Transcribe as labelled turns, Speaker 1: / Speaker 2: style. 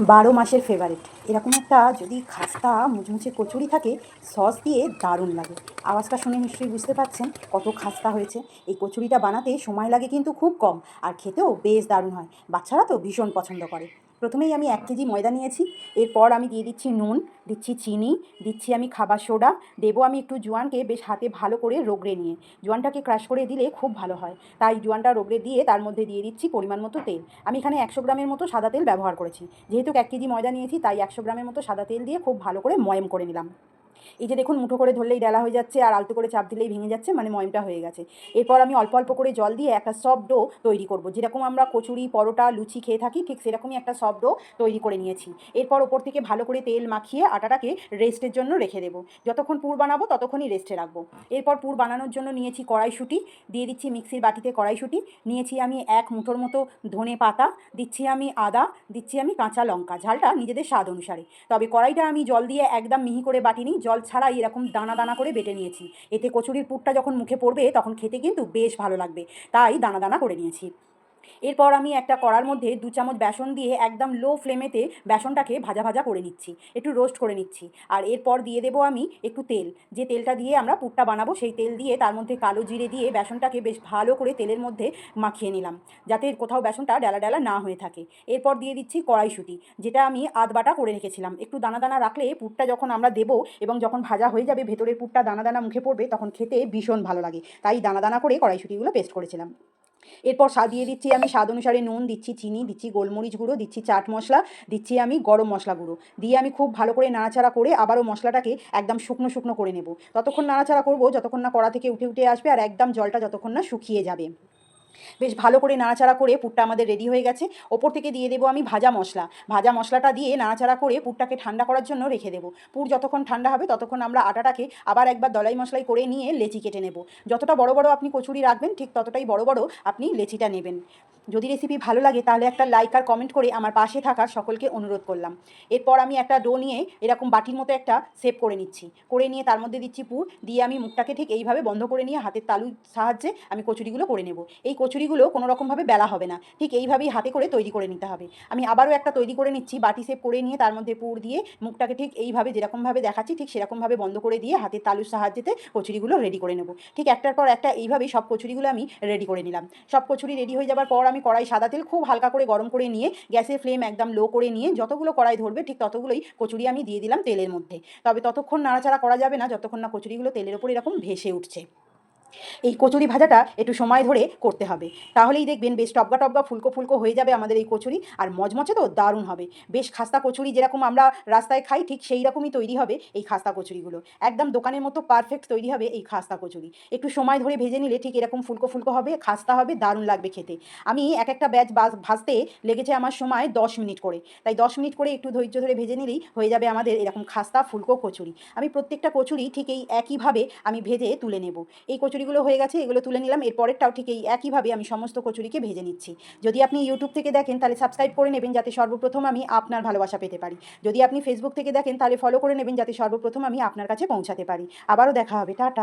Speaker 1: 12 মাসের ফেভারিট এরকম একটা যদি খাস্তা মুচমুচে কচুরি থাকে, সস দিয়ে দারুণ লাগে। আওয়াজটা শুনে নিশ্চয়ই বুঝতে পারছেন কত খাস্তা হয়েছে। এই কচুরিটা বানাতে সময় লাগে কিন্তু খুব কম, আর খেতেও বেশ দারুণ হয়। বাচ্চারা তো ভীষণ পছন্দ করে। প্রথমেই আমি 1 কেজি ময়দা নিয়েছি। এরপর আমি দিয়ে দিচ্ছি নুন, দিচ্ছি চিনি, দিচ্ছি আমি খাবার সোডা, দেবো আমি একটু জোয়ানকে বেশ হাতে ভালো করে রগড়ে নিয়ে। জোয়ানটাকে ক্রাশ করে দিলে খুব ভালো হয়, তাই জোয়ানটা রগড়ে দিয়ে তার মধ্যে দিয়ে দিচ্ছি পরিমাণ মতো তেল। আমি এখানে 100 গ্রামের মতো সাদা তেল ব্যবহার করেছি। যেহেতু 1 কেজি ময়দা নিয়েছি, তাই 100 গ্রামের মতো সাদা তেল দিয়ে খুব ভালো করে ময়াম করে নিলাম। এই যে দেখুন, মুঠো করে ধরলেই ডেলা হয়ে যাচ্ছে, আর আলতো করে চাপ দিলেই ভেঙে যাচ্ছে, মানে ময়ামটা হয়ে গেছে। এরপর আমি অল্প অল্প করে জল দিয়ে একটা সফট ডো তৈরি করব। যেরকম আমরা কচুরি, পরোটা, লুচি খেয়ে থাকি, ঠিক সেরকমই একটা সফট ডো তৈরি করে নিয়েছি। এরপর ওপর থেকে ভালো করে তেল মাখিয়ে আটাটাকে রেস্টের জন্য রেখে দেবো। যতক্ষণ পুর বানাবো ততক্ষণই রেস্টে রাখবো। এরপর পুর বানানোর জন্য নিয়েছি কড়াইশুঁটি, দিয়ে দিচ্ছি মিক্সির বাটিতে কড়াইশুঁটি, নিয়েছি আমি 1 মুঠোর মতো ধনে পাতা, দিচ্ছি আমি আদা, দিচ্ছি আমি কাঁচা লঙ্কা, ঝালটা নিজেদের স্বাদ অনুসারে। তবে কড়াইটা আমি জল দিয়ে একদম মিহি করে বাটিনি, জল ছাড়াই এরকম দানা দানা করে বেটে নিয়েছি। এতে কচুরির পুরটা যখন মুখে পড়বে তখন খেতে কিন্তু বেশ ভালো লাগবে, তাই দানা দানা করে নিয়েছি। এরপর আমি একটা কড়ার মধ্যে 2 চামচ বেসন দিয়ে একদম লো ফ্লেমেতে বেসনটাকে ভাজা ভাজা করে নিচ্ছি, একটু রোস্ট করে নিচ্ছি। আর এরপর দিয়ে দেবো আমি একটু তেল। যে তেলটা দিয়ে আমরা পুরটা বানাবো সেই তেল দিয়ে তার মধ্যে কালো জিরে দিয়ে বেসনটাকে বেশ ভালো করে তেলের মধ্যে মাখিয়ে নিলাম, যাতে কোথাও বেসনটা ডেলা ডেলা না হয়ে থাকে। এরপর দিয়ে দিচ্ছি কড়াইশুঁটি, যেটা আমি আধ বাটা করে রেখেছিলাম। একটু দানা দানা রাখলে পুরটা যখন আমরা দেবো এবং যখন ভাজা হয়ে যাবে, ভেতরের পুরটা দানা দানা মুখে পড়বে, তখন খেতে ভীষণ ভালো লাগে, তাই দানা দানা করে কড়াইশুঁটিগুলো পেস্ট করেছিলাম। এরপর দিয়ে দিচ্ছি আমি স্বাদ অনুসারে নুন, দিচ্ছি চিনি, দিচ্ছি গোলমরিচ গুঁড়ো, দিচ্ছি চাট মশলা, দিচ্ছি আমি গরম মশলা গুঁড়ো। দিয়ে আমি খুব ভালো করে নাড়াচাড়া করে আবারও মশলাটাকে একদম শুকনো শুকনো করে নেব। ততক্ষণ নাড়াচাড়া করব যতক্ষণ না কড়া থেকে উঠে উঠে আসবে, আর একদম জলটা যতক্ষণ না শুকিয়ে যাবে। বেশ ভালো করে নাড়াচাড়া করে পুরটা আমাদের রেডি হয়ে গেছে। ওপর থেকে দিয়ে দেবো আমি ভাজা মশলা। ভাজা মশলাটা দিয়ে নাড়াচাড়া করে পুরটাকে ঠান্ডা করার জন্য রেখে দেবো। পুর যতক্ষণ ঠান্ডা হবে ততক্ষণ আমরা আটাটাকে আবার একবার দলাই মশলাই করে নিয়ে লেচি কেটে নেব। যতটা বড় বড় আপনি কচুরি রাখবেন, ঠিক ততটাই বড় বড় আপনি লেচিটা নেবেন। যদি রেসিপি ভালো লাগে তাহলে একটা লাইক আর কমেন্ট করে আমার পাশে থাকার সকলকে অনুরোধ করলাম। এরপর আমি একটা ডো নিয়ে এরকম বাটির মতো একটা শেপ করে নিচ্ছি, করে নিয়ে তার মধ্যে দিচ্ছি পুর, দিয়ে আমি মুখটাকে ঠিক এইভাবে বন্ধ করে নিয়ে হাতের তালুর সাহায্যে আমি কচুরিগুলো করে নেব। এই কচুরিগুলো কোনো রকমভাবে বেলা হবে না, ঠিক এইভাবেই হাতে করে তৈরি করে নিতে হবে। আমি আবারও একটা তৈরি করে নিচ্ছি, বাটি শেপ করে নিয়ে তার মধ্যে পুর দিয়ে মুখটাকে ঠিক এইভাবে যেরকমভাবে দেখাচ্ছি ঠিক সেরকমভাবে বন্ধ করে দিয়ে হাতের তালুর সাহায্যেতে কচুরিগুলো রেডি করে নেব। ঠিক একটার পর একটা এইভাবেই সব কচুরিগুলো আমি রেডি করে নিলাম। সব কচুরি রেডি হয়ে যাবার পর আমি কড়াই সাদা তেল খুব হালকা করে গরম করে নিয়ে গ্যাসের ফ্লেম একদম লো করে নিয়ে যতগুলো কড়াই ধরবে ঠিক ততগুলোই কচুরি আমি দিয়ে দিলাম তেলের মধ্যে। তবে ততক্ষণ নাড়াচাড়া করা যাবে না যতক্ষণ না কচুরিগুলো তেলের ওপর এরকম ভেসে উঠছে। এই কচুরি ভাজাটা একটু সময় ধরে করতে হবে, তাহলেই দেখবেন বেশ টবগা টবগা ফুলকো ফুলকো হয়ে যাবে আমাদের এই কচুরি, আর মচমচে তো দারুণ হবে। বেশ খাস্তা কচুরি যেরকম আমরা রাস্তায় খাই ঠিক সেই রকমই তৈরি হবে এই খাস্তা কচুরিগুলো। একদম দোকানের মতো পারফেক্ট তৈরি হবে এই খাস্তা কচুরি। একটু সময় ধরে ভেজে নিলে ঠিক এরকম ফুলকো ফুলকো হবে, খাস্তা হবে, দারুণ লাগবে খেতে। আমি এক একটা ব্যাচ ভাজতে লেগেছে আমার সময় 10 মিনিট করে, তাই 10 মিনিট করে একটু ধৈর্য ধরে ভেজে নিলেই হয়ে যাবে আমাদের এরকম খাস্তা ফুলকো কচুরি। আমি প্রত্যেকটা কচুরি ঠিক এই একইভাবে আমি ভেজে তুলে নেব। এই কচুরিগুলো হয়ে গেছে, এগুলো তুলে নিলাম। এর পরেরটাও ঠিক এই একইভাবে আমি সমস্ত কচুরিকে ভেজে নিচ্ছি। যদি আপনি ইউটিউব থেকে দেখেন তাহলে সাবস্ক্রাইব করে নেবেন, যাতে সর্বপ্রথম আমি আপনার ভালোবাসা পেতে পারি। যদি আপনি ফেসবুক থেকে দেখেন তাহলে ফলো করে নেবেন, যাতে সর্বপ্রথম আমি আপনার কাছে পৌঁছাতে পারি। আবারও দেখা হবে, টাটা।